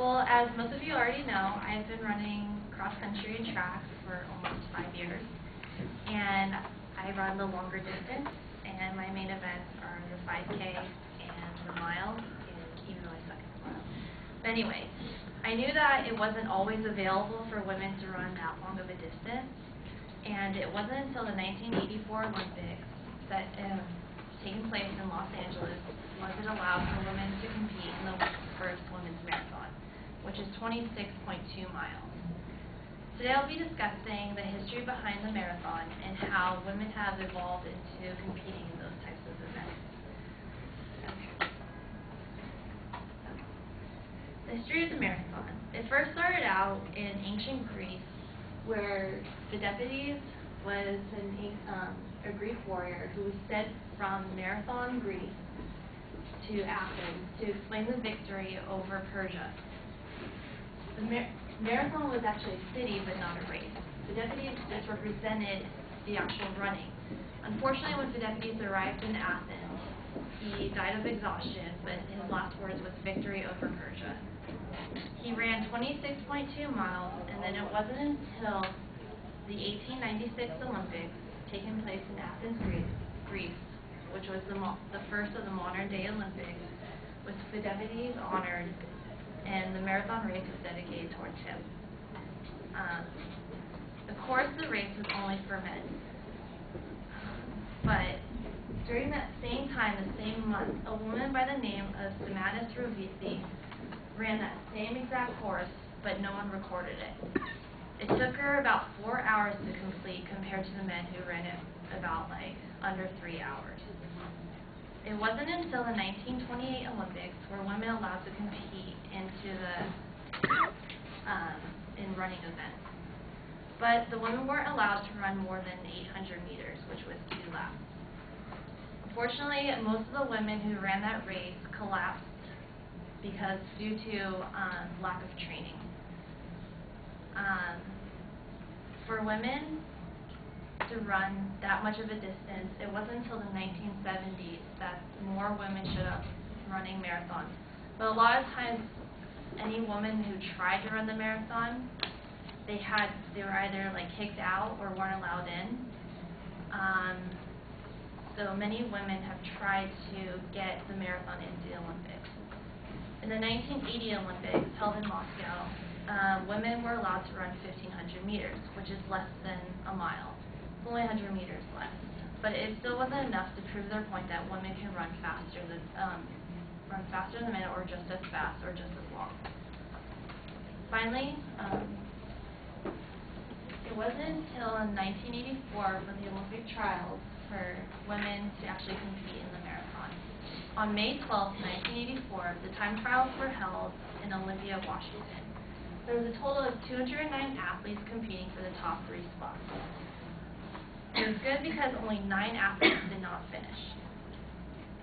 Well, as most of you already know, I've been running cross country and track for almost 5 years, and I run the longer distance, and my main events are the 5K and the mile, even though I suck at the mile. But anyway, I knew that it wasn't always available for women to run that long of a distance, and it wasn't until the 1984 Olympics that taking place in Los Angeles was it allowed for women to compete in the first women's marathon, which is 26.2 miles. Today I'll be discussing the history behind the marathon and how women have evolved into competing in those types of events. The history of the marathon. It first started out in ancient Greece, where Phidippides was a Greek warrior who was sent from Marathon, Greece to Athens to explain the victory over Persia. The marathon was actually a city, but not a race. Phidippides just represented the actual running. Unfortunately, when Phidippides arrived in Athens, he died of exhaustion, but his last words was victory over Persia. He ran 26.2 miles, and then it wasn't until the 1896 Olympics, taking place in Athens, Greece, which was the first of the modern-day Olympics, was Phidippides honored, and the marathon race was dedicated towards him. Of course, the race was only for men. But during that same time, the same month, a woman by the name of Semanis Rovisi ran that same exact course, but no one recorded it. It took her about 4 hours to complete compared to the men who ran it about under 3 hours. It wasn't until the 1928 Olympics were women allowed to compete into in running events. But the women weren't allowed to run more than 800 meters, which was 2 laps. Unfortunately, most of the women who ran that race collapsed due to lack of training. For women to run that much of a distance, it wasn't until the 1970s that more women showed up running marathons. But a lot of times, any woman who tried to run the marathon, they were either kicked out or weren't allowed in. So many women have tried to get the marathon into the Olympics. In the 1980 Olympics, held in Moscow, women were allowed to run 1,500 meters, which is less than a mile. It's only 100 meters less. But it still wasn't enough to prove their point that women can run faster than men, or just as fast, or just as long. Finally, it wasn't until 1984 for the Olympic trials for women to actually compete in the marathon. On May 12, 1984, the time trials were held in Olympia, Washington. There was a total of 209 athletes competing for the top 3 spots. It was good because only 9 athletes did not finish.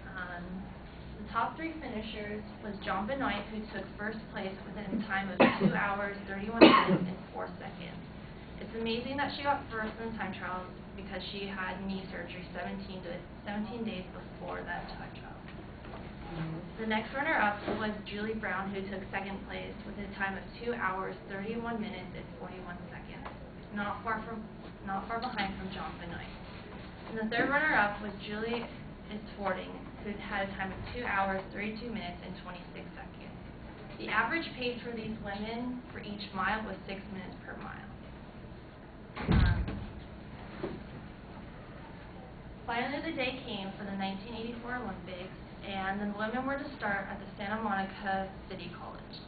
The top 3 finishers was John Benoit, who took first place within a time of 2 hours, 31 minutes, and 4 seconds. It's amazing that she got first in the time trials because she had knee surgery 17 days before that time trial. The next runner-up was Julie Brown, who took second place with a time of 2 hours, 31 minutes, and 41 seconds, not far behind from John Benoit. And the third runner-up was Julie Fording, who had a time of 2 hours, 32 minutes, and 26 seconds. The average pace for these women for each mile was 6 minutes per mile. Finally, the day came for the 1984 Olympics, and the women were to start at the Santa Monica City College.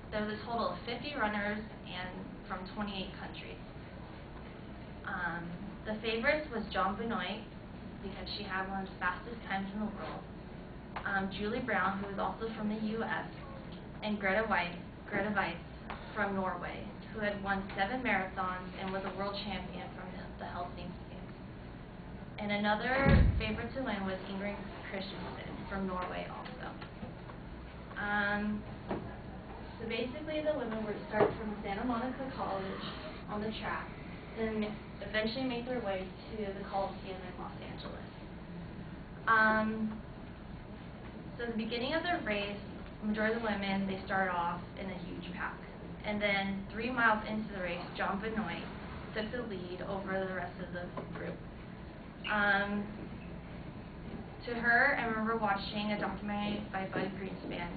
There was a total of 50 runners and from 28 countries. The favorites was John Benoit, because she had one of the fastest times in the world, Julie Brown, who was also from the U.S., and Grete Waitz from Norway, who had won 7 marathons and was a world champion from the Helsinki Games. And another favorite to win was Ingrid Christensen from Norway also. So basically, the women were to start from Santa Monica College on the track and eventually make their way to the Coliseum in Los Angeles. So the beginning of the race, majority of the women, they start off in a huge pack. And then 3 miles into the race, John Benoit took the lead over the rest of the group. To her, I remember watching a documentary by Bud Greenspan.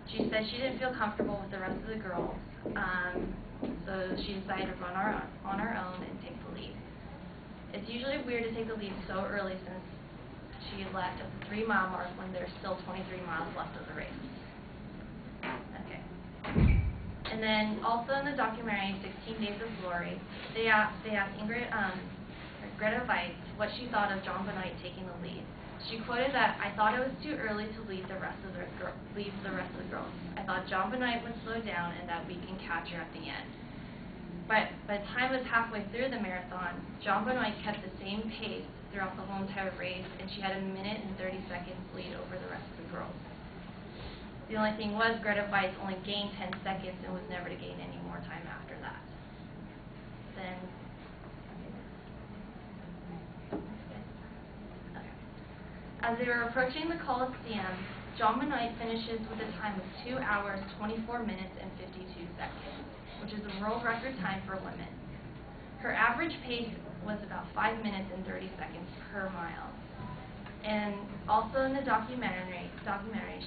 She said she didn't feel comfortable with the rest of the girls, so she decided to run on her own and take the lead. It's usually weird to take the lead so early since she left at the 3-mile mark when there's still 23 miles left of the race. Okay. And then also in the documentary 16 Days of Glory, they asked Greta Weiss what she thought of John Benoit taking the lead. She quoted that, "I thought it was too early to leave the rest of the girls. I thought John Benoit would slow down and that we can catch her at the end." But by the time it was halfway through the marathon, John Benoit kept the same pace throughout the whole entire race, and she had a minute and 30 seconds lead over the rest of the girls. The only thing was Greta Weiss only gained 10 seconds and was never to gain any more time after that. Then, as they were approaching the Coliseum, John Benoit finishes with a time of 2 hours, 24 minutes, and 52 seconds, which is a world record time for women. Her average pace was about 5 minutes and 30 seconds per mile. And also in the documentary,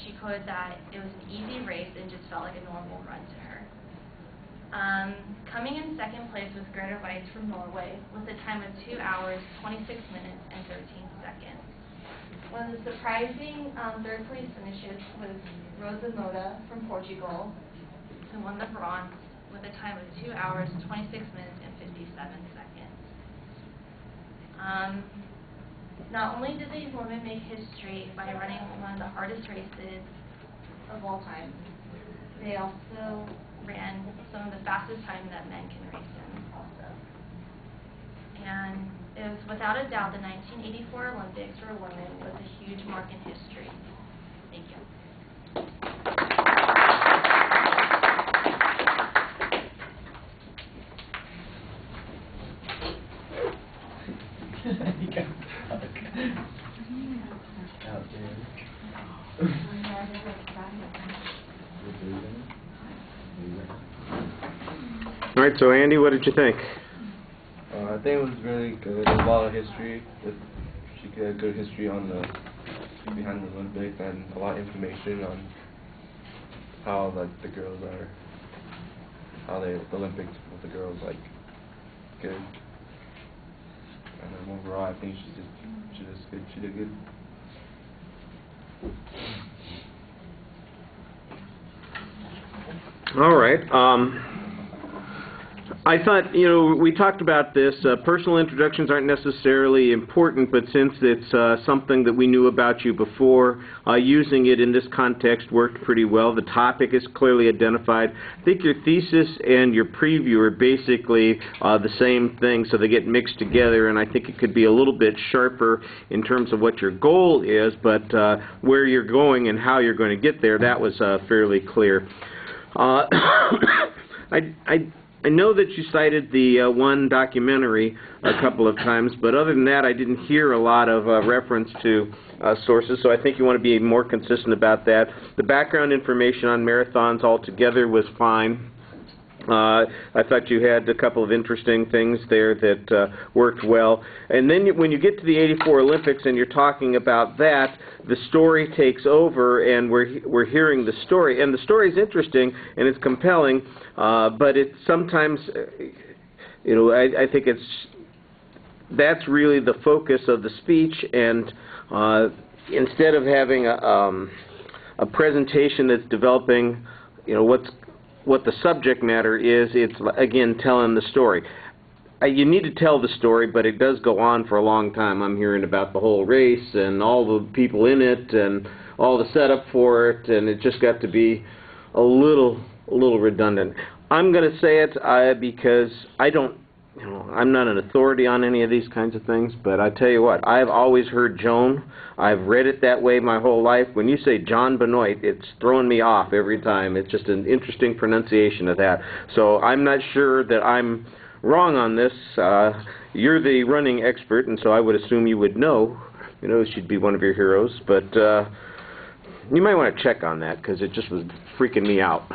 she quoted that it was an easy race and just felt like a normal run to her. Coming in second place was Greta Weiss from Norway with a time of 2 hours, 26 minutes, and 13 seconds. One of the surprising third place finishes was Rosa Mota from Portugal, who won the bronze with a time of 2 hours, 26 minutes, and 57 seconds. Not only did these women make history by running one of the hardest races of all time, they also ran some of the fastest time that men can race in also. And it was without a doubt the 1984 Olympics for women was a huge mark in history. Thank you. All right, so Andy, what did you think? I think it was really good. There's a lot of history. She had a good history on behind the Olympics and a lot of information on how the girls are, how the Olympics with the girls good. And then overall, I think she did good. All right. I thought, we talked about this. Personal introductions aren't necessarily important, but since it's something that we knew about you before, using it in this context worked pretty well. The topic is clearly identified. I think your thesis and your preview are basically the same thing, so they get mixed together, and I think it could be a little bit sharper in terms of what your goal is, but where you're going and how you're going to get there, that was fairly clear. I know that you cited the one documentary a couple of times, but other than that, I didn't hear a lot of reference to sources, so I think you want to be more consistent about that. The background information on marathons altogether was fine. I thought you had a couple of interesting things there that worked well. And then when you get to the '84 Olympics and you're talking about that, the story takes over, and we're hearing the story. And the story is interesting and it's compelling, but it sometimes, I think that's really the focus of the speech. And instead of having a presentation that's developing, what the subject matter is, it's, again, telling the story. You need to tell the story, but it does go on for a long time. I'm hearing about the whole race and all the people in it and all the setup for it, and it just got to be a little redundant. I'm going to say it because I'm not an authority on any of these kinds of things, but I tell you what, I've always heard Joan. I've read it that way my whole life. When you say John Benoit, it's throwing me off every time. It's just an interesting pronunciation of that. So I'm not sure that I'm wrong on this. You're the running expert, and so I would assume you would know. She'd be one of your heroes. But You might want to check on that, because it just was freaking me out.